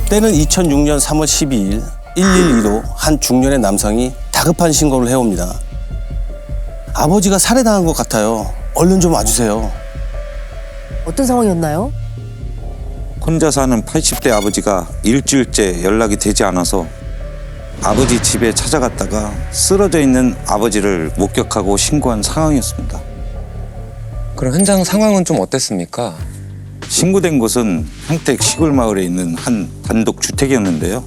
때는 2006년 3월 12일 112로 한 중년의 남성이 다급한 신고를 해옵니다. 아버지가 살해당한 것 같아요. 얼른 좀 와주세요. 어떤 상황이었나요? 혼자 사는 80대 아버지가 일주일째 연락이 되지 않아서 아버지 집에 찾아갔다가 쓰러져 있는 아버지를 목격하고 신고한 상황이었습니다. 그럼 현장 상황은 좀 어땠습니까? 신고된 곳은 평택 시골 마을에 있는 한 단독 주택이었는데요.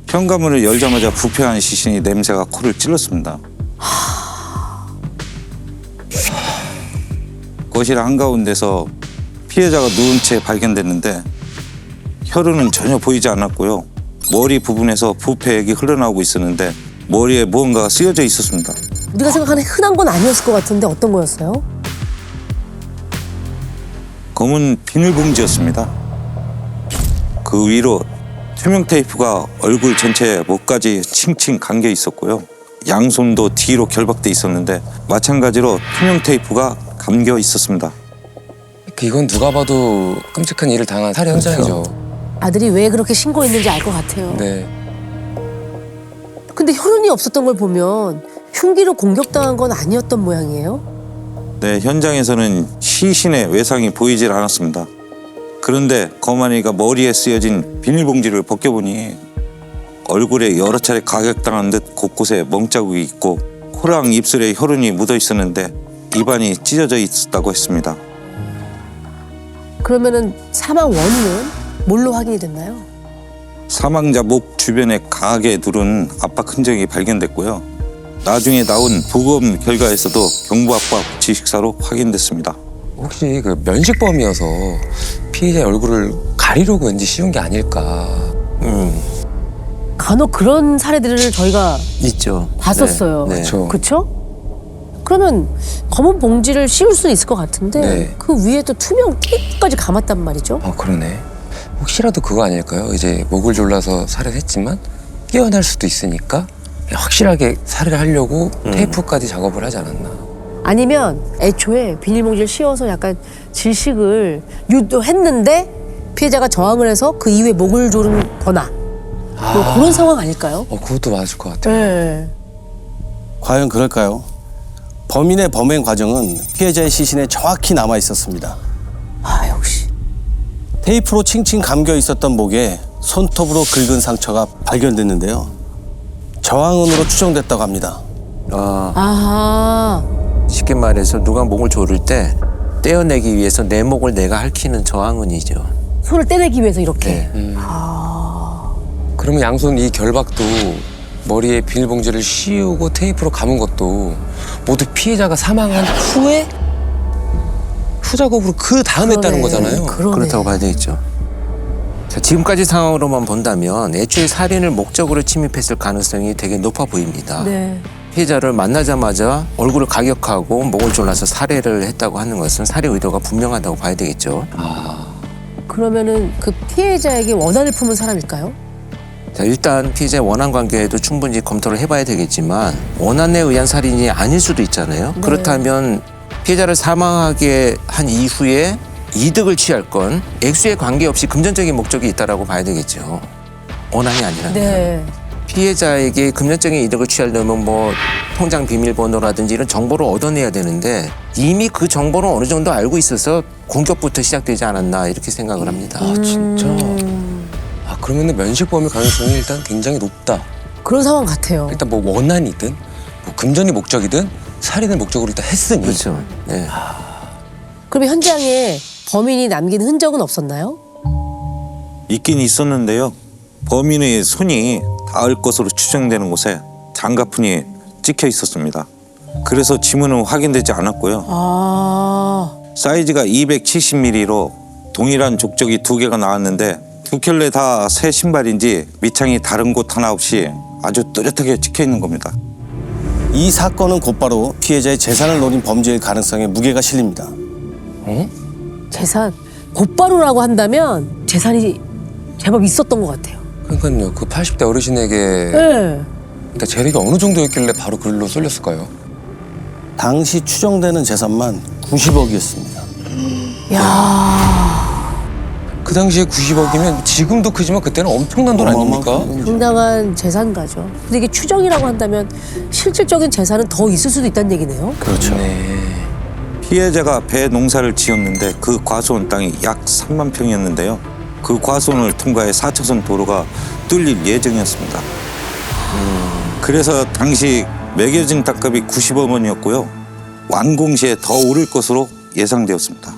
현관문을 열자마자 부패한 시신이 냄새가 코를 찔렀습니다. 거실 한가운데서 피해자가 누운 채 발견됐는데 혈흔은 전혀 보이지 않았고요. 머리 부분에서 부패액이 흘러나오고 있었는데 머리에 무언가가 쓰여져 있었습니다. 우리가 생각하는 흔한 건 아니었을 것 같은데 어떤 거였어요? 검은 비닐봉지였습니다. 그 위로 투명 테이프가 얼굴 전체에 목까지 칭칭 감겨 있었고요. 양손도 뒤로 결박돼 있었는데 마찬가지로 투명 테이프가 감겨 있었습니다. 이건 누가 봐도 끔찍한 일을 당한 살해 현장이죠. 아들이 왜 그렇게 신고했는지 알 것 같아요. 네. 근데 혈흔이 없었던 걸 보면 흉기로 공격당한 건 아니었던 모양이에요? 네, 현장에서는 시신의 외상이 보이질 않았습니다. 그런데 거만이가 머리에 쓰여진 비닐봉지를 벗겨보니 얼굴에 여러 차례 가격당한 듯 곳곳에 멍자국이 있고 코랑 입술에 혈흔이 묻어 있었는데 입안이 찢어져 있었다고 했습니다. 그러면은 사망 원인은 뭘로 확인이 됐나요? 사망자 목 주변에 강하게 누른 압박 흔적이 발견됐고요. 나중에 나온 부검 결과에서도 경부 압박 질식사로 확인됐습니다. 혹시 그 면식범이어서 피해자의 얼굴을 가리려고 왠지 씌운 게 아닐까. 간혹 그런 사례들을 저희가 있죠. 봤었어요. 네. 그렇죠. 그렇죠? 그러면 검은 봉지를 씌울 수는 있을 것 같은데 네. 그 위에 또 투명 테이프까지 감았단 말이죠. 그러네. 혹시라도 그거 아닐까요? 이제 목을 졸라서 살해를 했지만 깨어날 수도 있으니까 확실하게 살해를 하려고 테이프까지 작업을 하지 않았나. 아니면 애초에 비닐봉지를 씌워서 약간 질식을 유도했는데 피해자가 저항을 해서 그 이후에 목을 조른 거나 뭐 그런 상황 아닐까요? 그것도 맞을 것 같아요. 네. 과연 그럴까요? 범인의 범행 과정은 피해자의 시신에 정확히 남아 있었습니다. 아 역시. 테이프로 칭칭 감겨 있었던 목에 손톱으로 긁은 상처가 발견됐는데요. 저항은으로 추정됐다고 합니다. 아하. 쉽게 말해서 누가 목을 조를 때 떼어내기 위해서 내 목을 내가 핥히는 저항은이죠. 손을 떼내기 위해서 이렇게. 네. 그러면 양손 이 결박도 머리에 비닐봉지를 씌우고 테이프로 감은 것도 모두 피해자가 사망한 후에 후작업으로 그 다음에 했다는 거잖아요. 그러네. 그렇다고 봐야 되겠죠. 자, 지금까지 상황으로만 본다면 애초에 살인을 목적으로 침입했을 가능성이 되게 높아 보입니다. 네. 피해자를 만나자마자 얼굴을 가격하고 목을 졸라서 살해를 했다고 하는 것은 살해 의도가 분명하다고 봐야 되겠죠. 그러면은 그 피해자에게 원한을 품은 사람일까요? 자, 일단 피해자의 원한 관계에도 충분히 검토를 해봐야 되겠지만 원한에 의한 살인이 아닐 수도 있잖아요. 네. 그렇다면 피해자를 사망하게 한 이후에 이득을 취할 건 액수에 관계없이 금전적인 목적이 있다라고 봐야 되겠죠. 원한이 아니라면. 네. 피해자에게 금전적인 이득을 취하려면 뭐 통장 비밀번호라든지 이런 정보를 얻어내야 되는데 이미 그 정보를 어느 정도 알고 있어서 공격부터 시작되지 않았나 이렇게 생각을 합니다. 진짜? 그러면 면식범일 가능성이 일단 굉장히 높다. 그런 상황 같아요. 일단 뭐 원한이든 뭐 금전이 목적이든 살인을 목적으로 일단 했으니. 그렇죠. 네. 그러면 현장에 범인이 남긴 흔적은 없었나요? 있긴 있었는데요. 범인의 손이 닿을 것으로 추정되는 곳에 장가푼이 찍혀 있었습니다. 그래서 지문은 확인되지 않았고요. 아. 사이즈가 270mm로 동일한 족적이 2개가 나왔는데 두 켤레 다 새 신발인지 밑창이 다른 곳 하나 없이 아주 뚜렷하게 찍혀 있는 겁니다. 이 사건은 곧바로 피해자의 재산을 노린 범죄일 가능성에 무게가 실립니다. 재산 곧바로라고 한다면 재산이 제법 있었던 것 같아요. 그러니까요. 그 80대 어르신에게 네. 그러니까 재력이 어느 정도였길래 바로 글로 쏠렸을까요? 당시 추정되는 재산만 90억이었습니다. 야. 그 당시에 90억이면 지금도 크지만 그때는 엄청난 돈 아닙니까? 상당한 재산가죠. 근데 이게 추정이라고 한다면 실질적인 재산은 더 있을 수도 있다는 얘기네요. 그렇죠. 피해자가 배 농사를 지었는데 그 과수원 땅이 약 3만 평이었는데요. 그 과수원을 통과해 4차선 도로가 뚫릴 예정이었습니다. 그래서 당시 매겨진 땅값이 90억 원이었고요. 완공 시에 더 오를 것으로 예상되었습니다.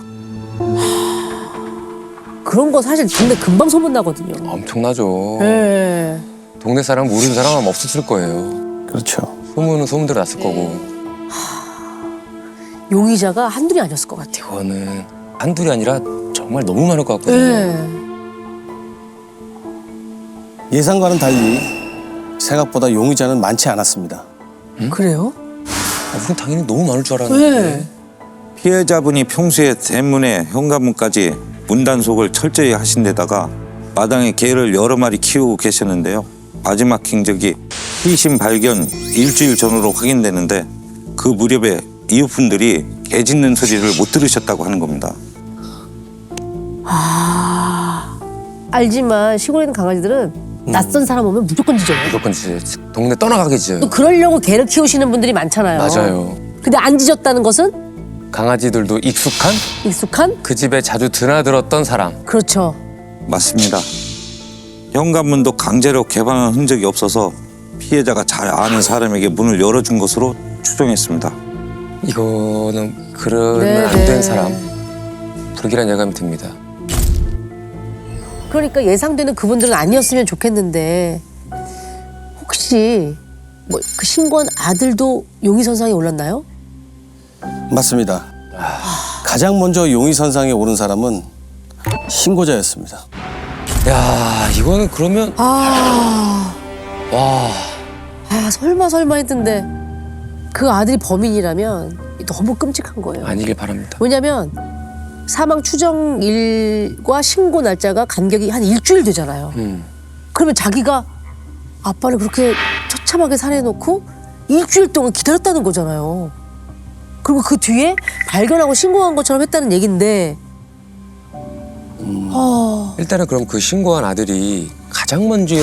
그런 거 사실 근데 금방 소문나거든요. 엄청나죠. 네. 동네 사람 모르는 사람은 없었을 거예요. 그렇죠. 소문은 소문대로 났을 거고. 용의자가 한둘이 아니었을 것 같아요. 그거는 한둘이 아니라 정말 너무 많을 것 같거든요. 네. 예상과는 달리 생각보다 용의자는 많지 않았습니다. 그래요? 우린 당연히 너무 많을 줄 알았는데. 네. 피해자분이 평소에 대문에 현관문까지 문단속을 철저히 하신 데다가 마당에 개를 여러 마리 키우고 계셨는데요. 마지막 행적이 희신 발견 일주일 전으로 확인되는데 그 무렵에 이웃분들이 개 짖는 소리를 못 들으셨다고 하는 겁니다. 알지만 시골에 있는 강아지들은 낯선 사람 오면 무조건 짖어요. 무조건 이제 동네 떠나가게 짖어요. 또 그러려고 개를 키우시는 분들이 많잖아요. 맞아요. 근데 안 짖었다는 것은 강아지들도 익숙한? 그 집에 자주 드나들었던 사람. 그렇죠. 맞습니다. 현관문도 강제로 개방한 흔적이 없어서 피해자가 잘 아는 사람에게 문을 열어준 것으로 추정했습니다. 이거는 그러면 네, 안 네. 된 사람. 불길한 예감이 듭니다. 그러니까 예상되는 그분들은 아니었으면 좋겠는데 혹시 뭐 그 신고한 아들도 용의선상에 올랐나요? 맞습니다. 가장 먼저 용의선상에 오른 사람은 신고자였습니다. 야, 이거는 그러면 아 와, 설마 했는데 그 아들이 범인이라면 너무 끔찍한 거예요. 아니길 바랍니다. 왜냐면 사망 추정일과 신고 날짜가 간격이 한 일주일 되잖아요. 그러면 자기가 아빠를 그렇게 처참하게 살해해놓고 일주일 동안 기다렸다는 거잖아요. 그리고 그 뒤에 발견하고 신고한 것처럼 했다는 얘긴데 일단은 그럼 그 신고한 아들이 가장 먼저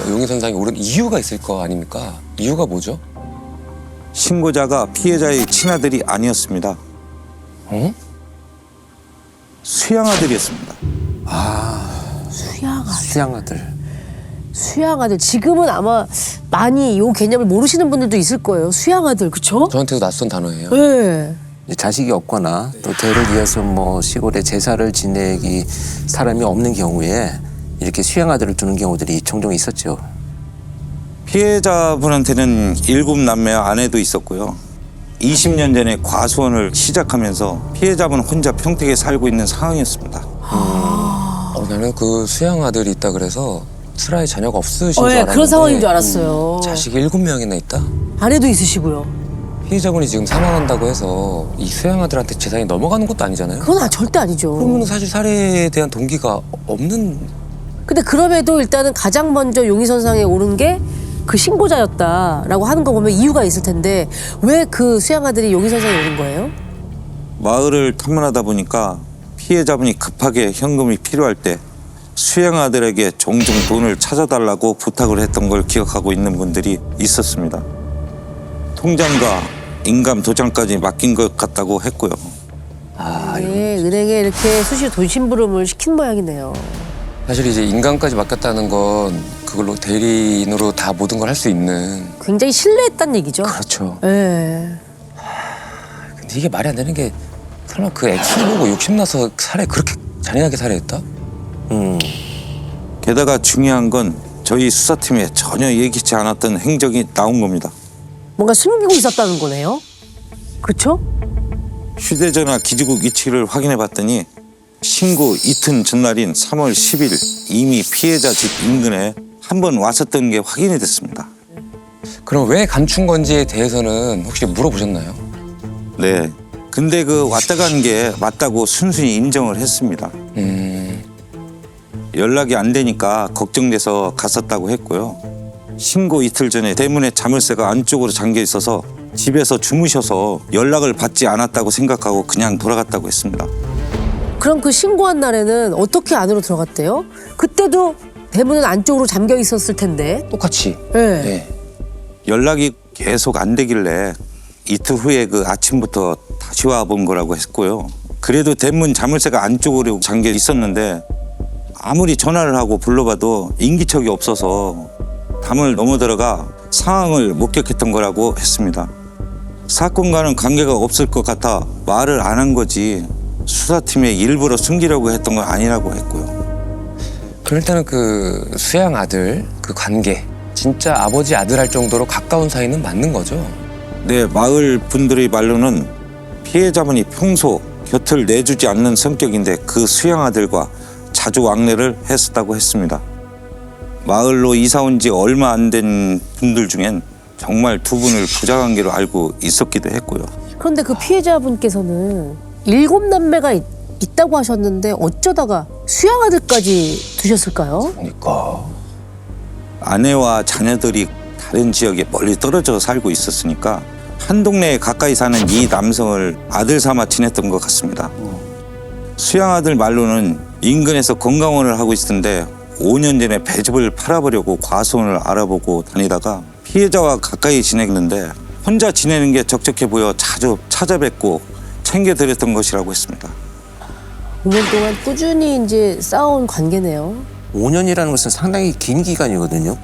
용의선상에 오른 이유가 있을 거 아닙니까? 이유가 뭐죠? 신고자가 피해자의 친아들이 아니었습니다. 어? 수양아들이었습니다. 수양아들 지금은 아마 많이 이 개념을 모르시는 분들도 있을 거예요. 수양아들 그쵸? 저한테도 낯선 단어예요. 네. 이제 자식이 없거나 또 대를 이어서 뭐 시골에 제사를 지내기 사람이 없는 경우에 이렇게 수양아들을 두는 경우들이 종종 있었죠. 피해자분한테는 7남매 아내도 있었고요. 20년 전에 과수원을 시작하면서 피해자분 혼자 평택에 살고 있는 상황이었습니다. 나는 그 수양 아들이 있다 그래서 슬아의 자녀가 없으신 줄 알았는데 그런 상황인 줄 알았어요. 자식이 7명이나 있다? 아내도 있으시고요. 피해자분이 지금 사망한다고 해서 이 수양 아들한테 재산이 넘어가는 것도 아니잖아요. 그건 절대 아니죠. 그러면 사실 살해에 대한 동기가 없는. 근데 그럼에도 일단은 가장 먼저 용의선상에 오른 게 그 신고자였다라고 하는 거 보면 이유가 있을 텐데 왜 그 수양아들이 용의선상에 오른 거예요? 마을을 탐문하다 보니까 피해자분이 급하게 현금이 필요할 때 수양아들에게 종종 돈을 찾아달라고 부탁을 했던 걸 기억하고 있는 분들이 있었습니다. 통장과 인감 도장까지 맡긴 것 같다고 했고요. 네, 은행에 이렇게 수시로 돈 심부름을 시킨 모양이네요. 사실 이제 인감까지 맡겼다는 건 그걸로 대리인으로 다 모든 걸 할 수 있는. 굉장히 신뢰했다는 얘기죠. 그렇죠. 네. 근데 이게 말이 안 되는 게 설마 그 액수를 보고 욕심나서 그렇게 잔인하게 살해했다? 게다가 중요한 건 저희 수사팀에 전혀 예기치 않았던 행적이 나온 겁니다. 뭔가 숨기고 있었다는 거네요. 그렇죠? 휴대전화 기지국 위치를 확인해 봤더니 신고 이틀 전날인 3월 10일 이미 피해자 집 인근에 한 번 왔었던 게 확인이 됐습니다. 그럼 왜 감춘 건지에 대해서는 혹시 물어보셨나요? 네. 근데 그 왔다 간 게 맞다고 순순히 인정을 했습니다. 연락이 안 되니까 걱정돼서 갔었다고 했고요. 신고 이틀 전에 대문에 자물쇠가 안쪽으로 잠겨 있어서 집에서 주무셔서 연락을 받지 않았다고 생각하고 그냥 돌아갔다고 했습니다. 그럼 그 신고한 날에는 어떻게 안으로 들어갔대요? 그때도 대문은 안쪽으로 잠겨 있었을 텐데. 똑같이. 네. 네. 연락이 계속 안 되길래 이틀 후에 그 아침부터 다시 와본 거라고 했고요. 그래도 대문 자물쇠가 안쪽으로 잠겨 있었는데 아무리 전화를 하고 불러봐도 인기척이 없어서 담을 넘어 들어가 상황을 목격했던 거라고 했습니다. 사건과는 관계가 없을 것 같아 말을 안 한 거지 수사팀에 일부러 숨기려고 했던 건 아니라고 했고요. 그럼 일단은 그 수양 아들 그 관계 진짜 아버지 아들 할 정도로 가까운 사이는 맞는 거죠? 네, 마을 분들의 말로는 피해자분이 평소 곁을 내주지 않는 성격인데 그 수양 아들과 자주 왕래를 했었다고 했습니다. 마을로 이사 온 지 얼마 안 된 분들 중엔 정말 두 분을 부자관계로 알고 있었기도 했고요. 그런데 그 피해자분께서는 7남매가 있다고 하셨는데 어쩌다가 수양아들까지 두셨을까요? 그러니까. 아내와 자녀들이 다른 지역에 멀리 떨어져 살고 있었으니까 한 동네에 가까이 사는 이 남성을 아들 삼아 지냈던 것 같습니다. 수양 아들 말로는 인근에서 건강원을 하고 있었는데 5년 전에 배즙을 팔아보려고 과수원을 알아보고 다니다가 피해자와 가까이 지냈는데 혼자 지내는 게 적적해 보여 자주 찾아뵙고 챙겨드렸던 것이라고 했습니다. 5년 동안 꾸준히 이제 쌓아온 관계네요. 5년이라는 것은 상당히 긴 기간이거든요.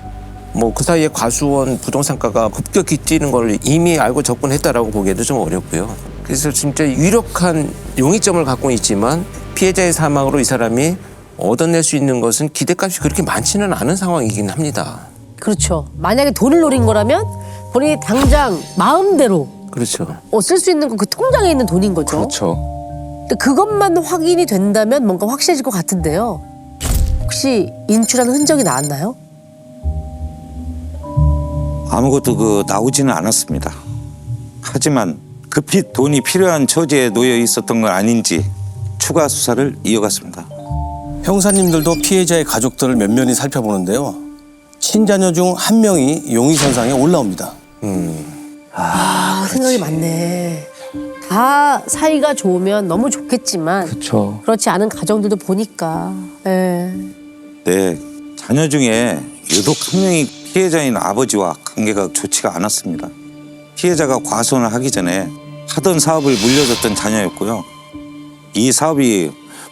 뭐 그 사이에 과수원 부동산가가 급격히 뛰는 걸 이미 알고 접근했다라고 보기에도 좀 어렵고요. 그래서 진짜 유력한 용의점을 갖고 있지만 피해자의 사망으로 이 사람이 얻어낼 수 있는 것은 기대값이 그렇게 많지는 않은 상황이긴 합니다. 그렇죠. 만약에 돈을 노린 거라면 본인이 당장 마음대로 그렇죠. 쓸 수 있는 건 그 통장에 있는 돈인 거죠. 그렇죠. 근데 그것만 확인이 된다면 뭔가 확실해질 것 같은데요. 혹시 인출한 흔적이 나왔나요? 아무것도 나오지는 않았습니다. 하지만 급히 돈이 필요한 처지에 놓여 있었던 건 아닌지 추가 수사를 이어갔습니다. 형사님들도 피해자의 가족들을 면면히 살펴보는데요. 친자녀 중 한 명이 용의선상에 올라옵니다. 생각이 많네. 다 사이가 좋으면 너무 좋겠지만 그렇죠. 그렇지 않은 가정들도 보니까. 예. 네, 자녀 중에 유독 한 명이 피해자인 아버지와 관계가 좋지가 않았습니다. 피해자가 과수원을 하기 전에 하던 사업을 물려줬던 자녀였고요. 이 사업이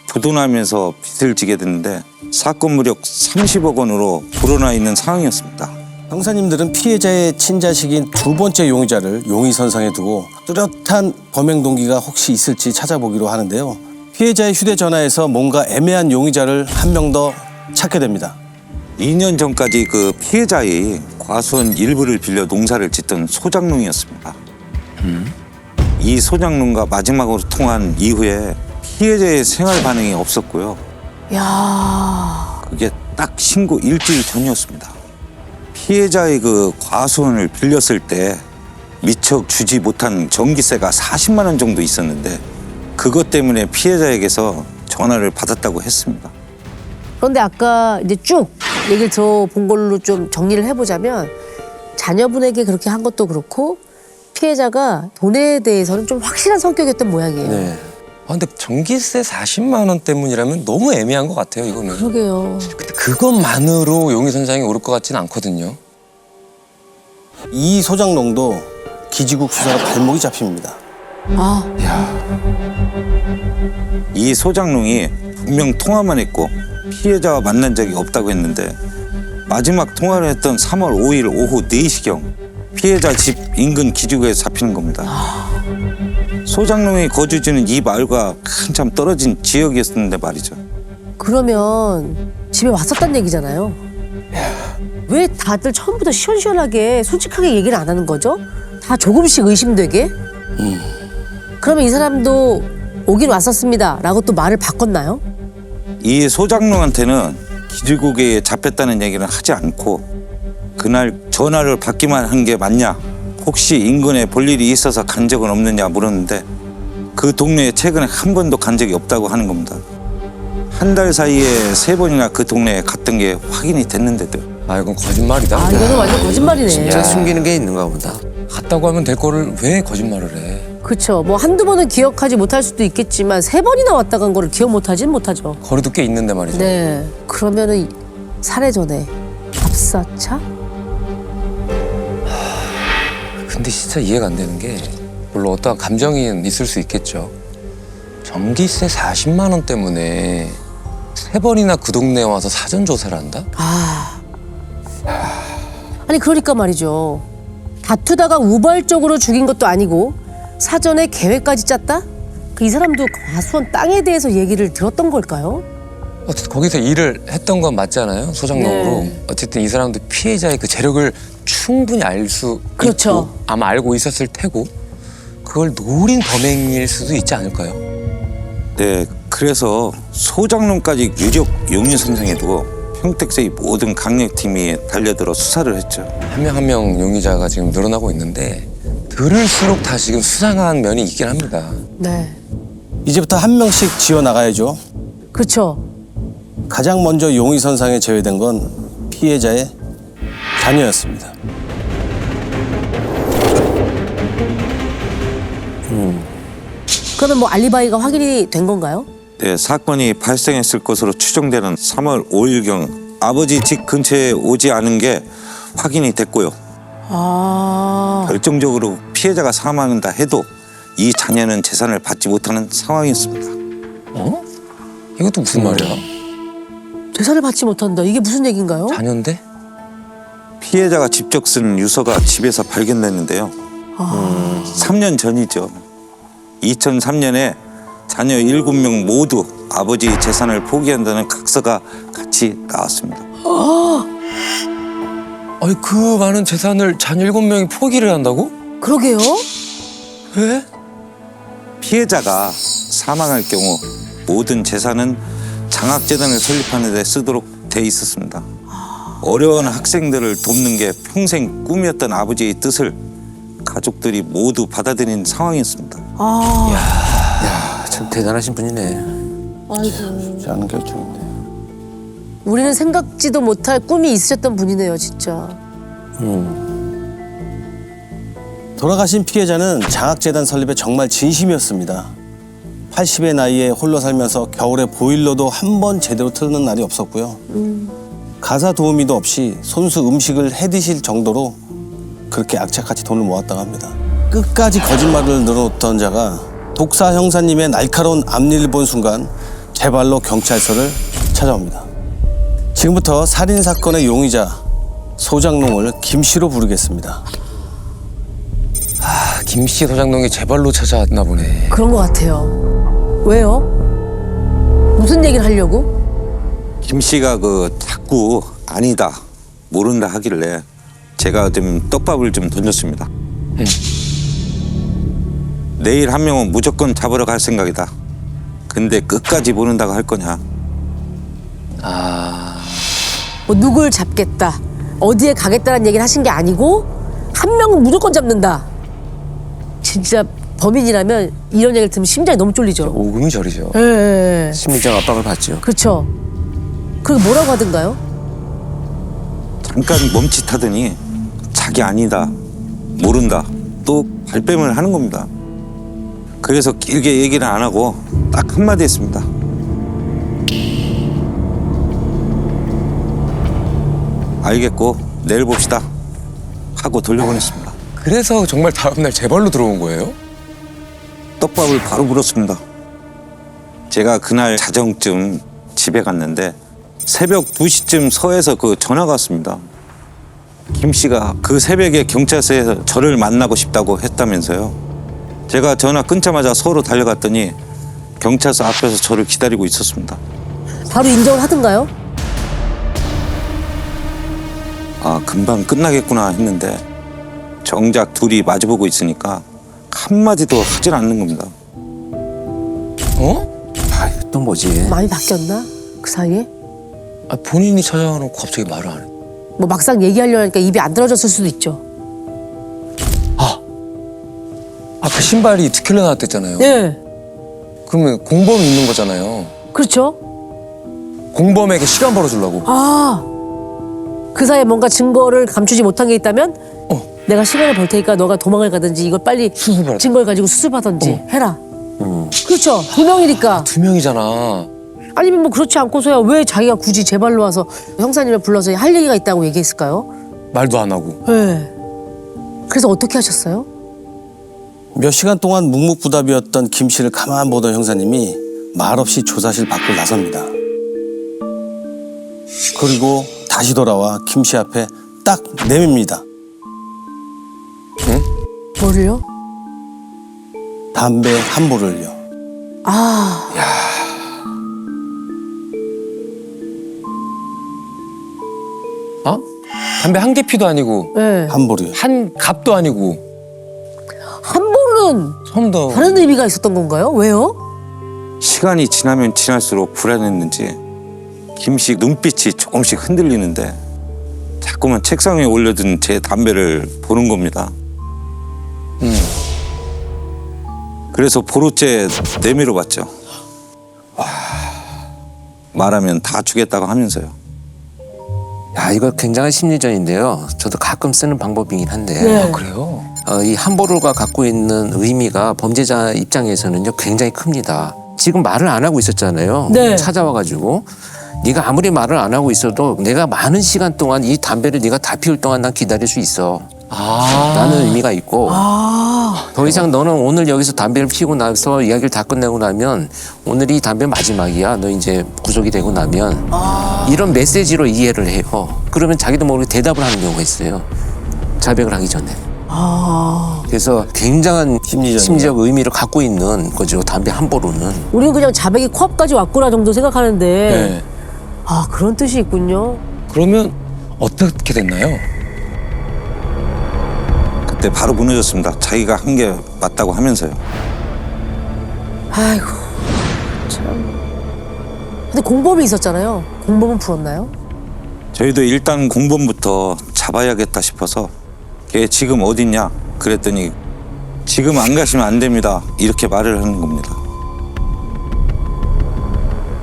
부도나면서 빚을 지게 됐는데 사건 무력 30억 원으로 불어나 있는 상황이었습니다. 형사님들은 피해자의 친자식인 두 번째 용의자를 용의선상에 두고 뚜렷한 범행 동기가 혹시 있을지 찾아보기로 하는데요. 피해자의 휴대전화에서 뭔가 애매한 용의자를 한 명 더 찾게 됩니다. 2년 전까지 그 피해자의 과수원 일부를 빌려 농사를 짓던 소장농이었습니다. 이 소장농과 마지막으로 통한 이후에 피해자의 생활 반응이 없었고요. 야. 그게 딱 신고 일주일 전이었습니다. 피해자의 그 과수원을 빌렸을 때 미처 주지 못한 전기세가 40만 원 정도 있었는데 그것 때문에 피해자에게서 전화를 받았다고 했습니다. 그런데 아까 이제 쭉 얘기를 들어본 걸로 좀 정리를 해보자면 자녀분에게 그렇게 한 것도 그렇고 피해자가 돈에 대해서는 좀 확실한 성격이었던 모양이에요. 네. 근데 전기세 40만 원 때문이라면 너무 애매한 것 같아요, 이거는. 그러게요. 근데 그것만으로 용의선상에 오를 것 같지는 않거든요. 이 소장농도 기지국 수사로 발목이 잡힙니다. 아, 이 소장농이 분명 통화만 했고 피해자와 만난 적이 없다고 했는데 마지막 통화를 했던 3월 5일 오후 4시경 피해자 집 인근 기지국에서 잡히는 겁니다. 소장농이 거주지는 이 마을과 한참 떨어진 지역이었는데 말이죠. 그러면 집에 왔었단 얘기잖아요. 왜 다들 처음부터 시원시원하게 솔직하게 얘기를 안 하는 거죠? 다 조금씩 의심되게? 그러면 이 사람도 오긴 왔었습니다 라고 또 말을 바꿨나요? 이 소장농한테는 기지국에 잡혔다는 얘기는 하지 않고 그날 전화를 받기만 한 게 맞냐, 혹시 인근에 볼 일이 있어서 간 적은 없느냐 물었는데 그 동네에 최근에 한 번도 간 적이 없다고 하는 겁니다. 한 달 사이에 3번이나 그 동네에 갔던 게 확인이 됐는데도 아, 이건 거짓말이다. 아, 이거는 완전 거짓말이네. 진짜 숨기는 게 있는가 보다. 갔다고 하면 될 거를 왜 거짓말을 해? 그쵸. 뭐 한두 번은 기억하지 못할 수도 있겠지만 3번이나 왔다 간 거를 기억 못하진 못하죠. 거리도 꽤 있는데 말이죠. 네. 그러면은 살해 전에 압사차? 근데 진짜 이해가 안 되는 게 물론 어떠한 감정이 있을 수 있겠죠. 전기세 40만 원 때문에 3번이나 그 동네에 와서 사전 조사를 한다? 아니 그러니까 말이죠. 다투다가 우발적으로 죽인 것도 아니고 사전에 계획까지 짰다? 이 사람도 과수원 땅에 대해서 얘기를 들었던 걸까요? 어쨌든 거기서 일을 했던 건 맞잖아요. 소장농으로. 네. 어쨌든 이 사람도 피해자의 그 재력을 충분히 알 수 그렇죠. 있고 아마 알고 있었을 테고 그걸 노린 범행일 수도 있지 않을까요? 네, 그래서 소장농까지 유력 용의 선상에 두고 평택서의 모든 강력팀이 달려들어 수사를 했죠. 한 명 한 명 용의자가 지금 늘어나고 있는데 들을수록 다 지금 수상한 면이 있긴 합니다. 네. 이제부터 한 명씩 지어 나가야죠. 그렇죠. 가장 먼저 용의 선상에 제외된 건 피해자의 자녀였습니다. 그러면 뭐 알리바이가 확인이 된 건가요? 네, 사건이 발생했을 것으로 추정되는 3월 5일경 아버지 집 근처에 오지 않은 게 확인이 됐고요. 아. 결정적으로 피해자가 사망한다 해도 이 자녀는 재산을 받지 못하는 상황이었습니다. 어? 이것도 무슨 말이야? 재산을 받지 못한다. 이게 무슨 얘기인가요? 자녀인데? 피해자가 직접 쓴 유서가 집에서 발견됐는데요. 3년 전이죠. 2003년에 자녀 7명 모두 아버지 재산을 포기한다는 각서가 같이 나왔습니다. 아니 그 많은 재산을 자녀 7명이 포기를 한다고? 그러게요. 왜? 피해자가 사망할 경우 모든 재산은 장학재단을 설립하는 데 쓰도록 돼 있었습니다. 어려운 학생들을 돕는 게 평생 꿈이었던 아버지의 뜻을 가족들이 모두 받아들인 상황이었습니다. 아. 참 대단하신 분이네. 아이고. 쉽지 않은 결정인데. 우리는 생각지도 못할 꿈이 있으셨던 분이네요, 진짜. 돌아가신 피해자는 장학재단 설립에 정말 진심이었습니다. 80의 나이에 홀로 살면서 겨울에 보일러도 한 번 제대로 틀는 날이 없었고요. 가사 도우미도 없이 손수 음식을 해 드실 정도로 그렇게 악착같이 돈을 모았다고 합니다. 끝까지 거짓말을 늘어놓던 자가 독사 형사님의 날카로운 앞니를 본 순간 제 발로 경찰서를 찾아옵니다. 지금부터 살인사건의 용의자 소장농을 김씨로 부르겠습니다. 아, 김씨 소장농이 제 발로 찾아왔나 보네. 그런 것 같아요. 왜요? 무슨 얘기를 하려고? 김 씨가 자꾸 아니다, 모른다 하길래 제가 좀 떡밥을 좀 던졌습니다. 내일 한 명은 무조건 잡으러 갈 생각이다. 근데 끝까지 모른다고 할 거냐? 뭐 누굴 잡겠다, 어디에 가겠다는 얘기를 하신 게 아니고 한 명은 무조건 잡는다. 진짜 범인이라면 이런 얘기를 들으면 심장이 너무 쫄리죠. 오금이 저리죠. 예. 심리적 압박을 받죠. 그렇죠. 그리고 뭐라고 하던가요? 잠깐 멈칫하더니 자기 아니다, 모른다, 또 발뺌을 하는 겁니다. 그래서 길게 얘기를 안 하고 딱 한마디 했습니다. 알겠고 내일 봅시다 하고 돌려보냈습니다. 그래서 정말 다음날 제 발로 들어온 거예요? 떡밥을 바로 물었습니다. 제가 그날 자정쯤 집에 갔는데 새벽 2시쯤 서에서 전화가 왔습니다. 김 씨가 그 새벽에 경찰서에서 저를 만나고 싶다고 했다면서요. 제가 전화 끊자마자 서로 달려갔더니 경찰서 앞에서 저를 기다리고 있었습니다. 바로 인정을 하던가요? 아, 금방 끝나겠구나 했는데 정작 둘이 마주보고 있으니까 한마디도 하질 않는 겁니다. 어? 아, 또 뭐지? 많이 바뀌었나? 그 사이에? 아, 본인이 찾아와놓고 갑자기 말을 안 해. 뭐 막상 얘기하려니까 입이 안 떨어졌을 수도 있죠. 그 신발이 2킬로 나왔댔잖아요. 예. 그러면 공범이 있는 거잖아요. 그렇죠. 공범에게 시간 벌어주려고. 아. 그 사이에 뭔가 증거를 감추지 못한 게 있다면 내가 시간을 벌 테니까 너가 도망을 가든지 이걸 빨리 증거를 가지고 수습하든지 해라. 그렇죠. 2명이니까. 2명이잖아. 아니면 뭐 그렇지 않고서야 왜 자기가 굳이 제 발로 와서 형사님을 불러서 할 얘기가 있다고 얘기했을까요? 말도 안 하고. 네. 그래서 어떻게 하셨어요? 몇 시간 동안 묵묵부답이었던 김 씨를 가만 보던 형사님이 말없이 조사실 밖을 나섭니다. 그리고 다시 돌아와 김 씨 앞에 딱 내밉니다. 뭐를요? 담배 한 보를요. 아. 어? 담배 한 개 피도 아니고 네. 한 보를요. 한 갑도 아니고 한 볼은 처음 더. 다른 의미가 있었던 건가요? 왜요? 시간이 지나면 지날수록 불안했는지 김 씨 눈빛이 조금씩 흔들리는데 자꾸만 책상 위에 올려둔 제 담배를 보는 겁니다. 그래서 보로째 내밀어 봤죠. 말하면 다 주겠다고 하면서요. 야, 이거 굉장한 심리전인데요. 저도 가끔 쓰는 방법이긴 한데 네. 그래요? 이 함보르가 갖고 있는 의미가 범죄자 입장에서는요 굉장히 큽니다. 지금 말을 안 하고 있었잖아요. 네. 찾아와가지고 네가 아무리 말을 안 하고 있어도 내가 많은 시간 동안 이 담배를 네가 다 피울 동안 난 기다릴 수 있어. 라는 의미가 있고 더 이상 너는 오늘 여기서 담배를 피우고 나서 이야기를 다 끝내고 나면 오늘이 담배 마지막이야. 너 이제 구속이 되고 나면 이런 메시지로 이해를 해요. 그러면 자기도 모르게 대답을 하는 경우가 있어요. 자백을 하기 전에. 그래서 굉장한 심리전이요. 심리적 의미를 갖고 있는 거죠. 담배 한 보로는. 우리는 그냥 자백이 코앞까지 왔구나 정도 생각하는데 네. 아 그런 뜻이 있군요. 그러면 어떻게 됐나요? 그때 바로 무너졌습니다. 자기가 한 게 맞다고 하면서요. 아이고 참. 근데 공범이 있었잖아요. 공범은 풀었나요? 저희도 일단 공범부터 잡아야겠다 싶어서 걔 지금 어딨냐 그랬더니 지금 안 가시면 안 됩니다 이렇게 말을 하는 겁니다.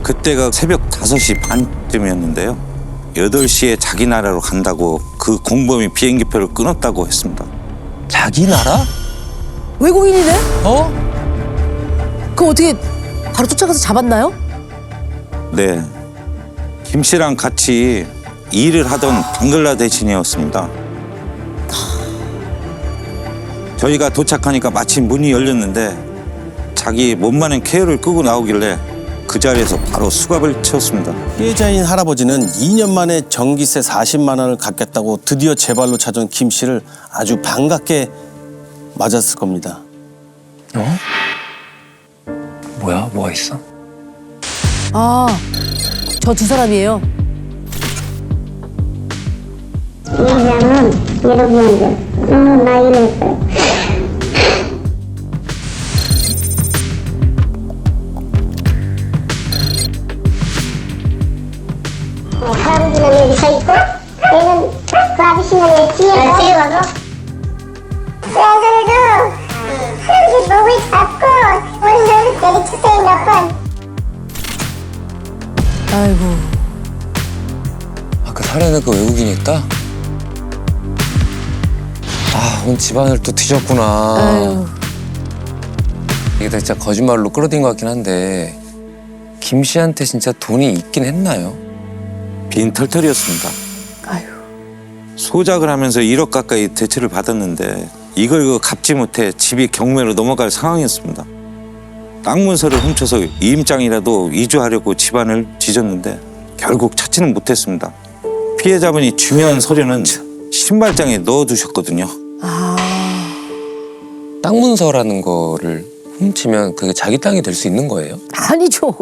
그때가 새벽 5시 반쯤이었는데요. 8시에 자기 나라로 간다고 그 공범이 비행기표를 끊었다고 했습니다. 자기 나라? 외국인이네? 어? 그럼 어떻게 바로 쫓아가서 잡았나요? 네, 김 씨랑 같이 일을 하던 방글라데시인이었습니다. 저희가 도착하니까 마침 문이 열렸는데 자기 몸만한 케어를 끄고 나오길래 그 자리에서 바로 수갑을 채웠습니다. 피해자인 할아버지는 2년 만에 전기세 40만 원을 갚겠다고 드디어 제 발로 찾아온 김 씨를 아주 반갑게 맞았을 겁니다. 어? 뭐야? 뭐가 있어? 아, 저 두 사람이에요. 얘기하면 여러분들 나 이랬어요. 할아버지는 여기 서 있고 얘는 그 아저씨는 여기 뒤에 가서 애들도 할아버지 목을 잡고 오른손으로 때리쳤어요 몇 번. 아이고. 아, 그 살해는 그 외국인이 했다? 아, 온 집안을 또 뒤졌구나. 아유. 이게 다 진짜 거짓말로 끌어들인 것 같긴 한데 김 씨한테 진짜 돈이 있긴 했나요? 빈털털이었습니다. 아유. 소작을 하면서 1억 가까이 대출을 받았는데 이걸 갚지 못해 집이 경매로 넘어갈 상황이었습니다. 땅 문서를 훔쳐서 이임장이라도 이주하려고 집안을 뒤졌는데 결국 찾지는 못했습니다. 피해자분이 중요한 서류는 신발장에 넣어두셨거든요. 땅 문서라는 거를 훔치면 그게 자기 땅이 될 수 있는 거예요? 아니죠.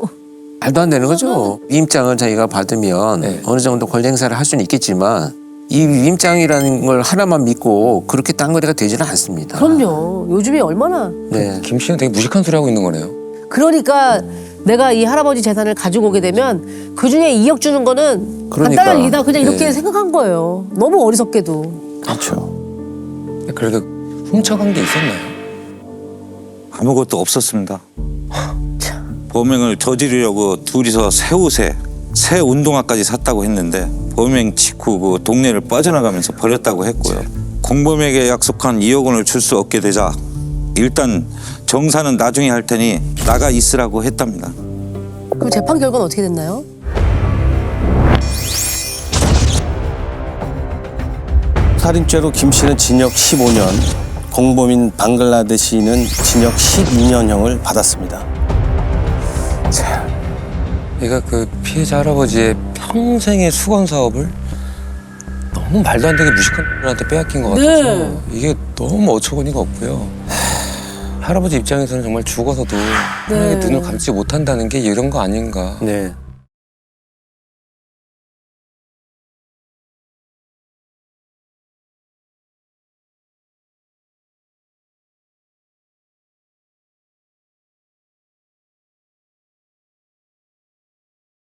말도 안 되는 거죠. 위임장을 자기가 받으면 네. 어느 정도 권리 행사를 할 수는 있겠지만 이 위임장이라는 걸 하나만 믿고 그렇게 땅거래가 되지는 않습니다. 그럼요. 요즘에 얼마나. 네. 김 씨는 되게 무식한 소리 하고 있는 거네요. 그러니까 내가 이 할아버지 재산을 가지고 오게 되면 그 중에 2억 주는 거는 그러니까. 간단한 일이다. 그냥 이렇게 네. 생각한 거예요. 너무 어리석게도. 그렇죠. 그래도 훔쳐간 게 있었나요? 아무것도 없었습니다. 범행을 저지르려고 둘이서 새 옷에 새 운동화까지 샀다고 했는데 범행 직후 그 동네를 빠져나가면서 버렸다고 했고요. 공범에게 약속한 2억 원을 줄 수 없게 되자 일단 정산은 나중에 할 테니 나가 있으라고 했답니다. 그럼 재판 결과는 어떻게 됐나요? 살인죄로 김 씨는 징역 15년, 공범인 방글라데시인은 징역 12년형을 받았습니다. 얘가 그 피해자 할아버지의 평생의 수건 사업을 너무 말도 안 되게 무식한 분한테 빼앗긴 것 같아서 네. 이게 너무 어처구니가 없고요. 할아버지 입장에서는 정말 죽어서도 편하게 눈을 감지 못한다는 게 이런 거 아닌가. 네.